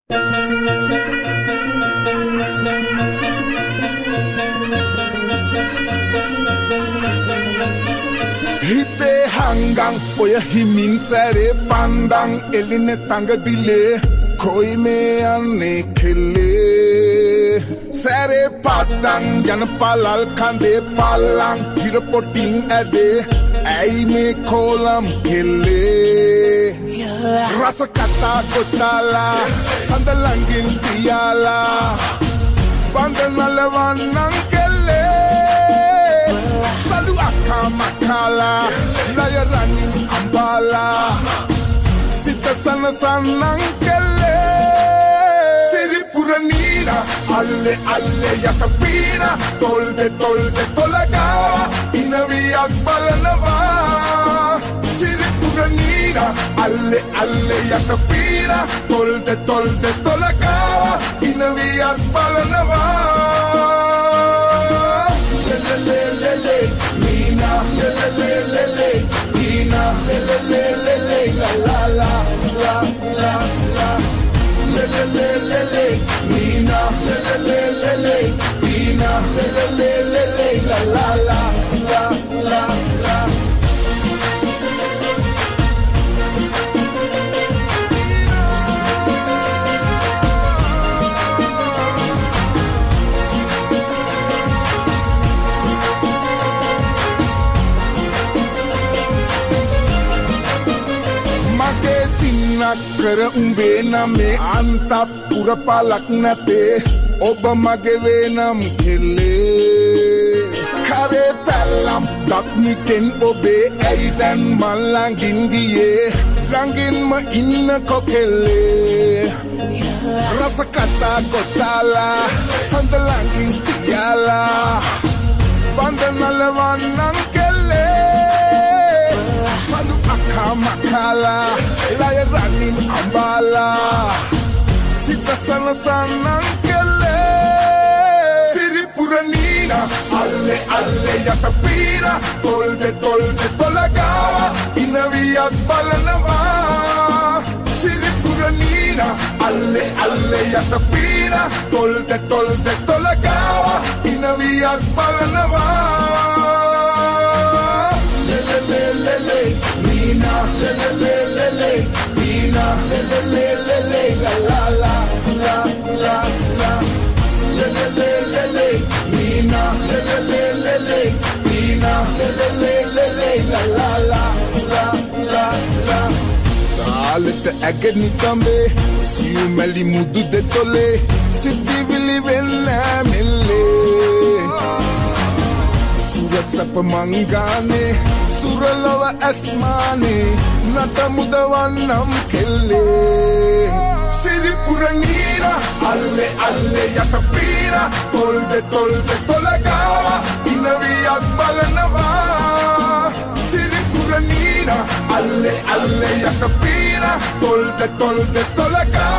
හිතේ හංගන් ඔය හිමින් සැරේ පන්දන් එලින තඟ දිලේ කොයි මේ යන්නේ කෙල්ලේ සැරේ පද්දන් යන පලල් කඳේ පල්ලන් හිර පොටින් ඇදේ ඇයි මේ කෝලම් කෙල්ලේ රස කතා කොටාලා සඳ ළඟින් තියාලා බඳනලවන්නන් කෙල්ලේ සලු අක්කා මකාලා ලය රනින් අම්බාලා සිත සනසන්නන් කෙල්ලේ සිරිපුර නීනා අල්ලෙ අල්ලෙ යට පීනා තොල්දෙ තොල්දෙ තොලගාවා ඉනවියක් බලනවා සිරිපුර නීනා අල්ලෙ අල්ලෙ යට පීනා තොල්දෙ තොල්දෙ තොලගාවා ඉනවියක් බලනවා ලෙලෙලෙලෙලෙ නීනා ලෙලෙලෙලෙලෙ නීනා ලෙලෙලෙලෙලෙ ලා ලා ලා ලා ලා lelelelele Nina lelelelele Nina lelelelele la la la la la la සින්නක් කර උඹේ නමේ අන්තපුර පලක් නැතේ ඔබ මගේ වේනම් කෙල්ලේ කරේ පැල්ලම් දක්මිටෙන් ඔබේ ඇයි දැන් මන් ළඟින් ගියේ ළඟින්ම ඉන්න කොකෙල්ලේ රස කතා කොටාලා සඳ ළඟින් තියාලා බඳනලවන්නන් කෙල්ලේ සලු අක්කා මකාලා ලය රනින් අම්බාලා සිත සනසන්නන් කෙල්ලේ සිරිපුර නීනා අල්ලෙ අල්ලෙ යට පීනා තොල්දෙ තොල්දෙ තොලගාවා ඉනවියක් බලනවා සිරිපුර නීනා අල්ලෙ අල්ලෙ යට පීනා තොල්දෙ තොල්දෙ තොලගාවා ඉනවියක් බලනවා lelelelele Nina lelelelele Nina lelelelele la la la la la la lelelelele Nina lelelelele Nina lelelelele la la la la la la තාලෙට ඇගනි තඹේ සියුමැලි මුදු දෙතොලේ සිතිවිලි වෙන්න මෙල්ලේ සුරසප මංගානේ සුරලව ඇස්මානේ නට මුදවන්නම් කෙල්ලේ සිරිපුර නීනා අල්ලෙ අල්ලෙ යට පීනා තොල්දෙ තොල්දෙ තොලගාවා ඉනවියක් බලනවා සිරිපුර නීනා අල්ලෙ අල්ලෙ යට පීනා තොල්දෙ තොල්දෙ තොලගාවා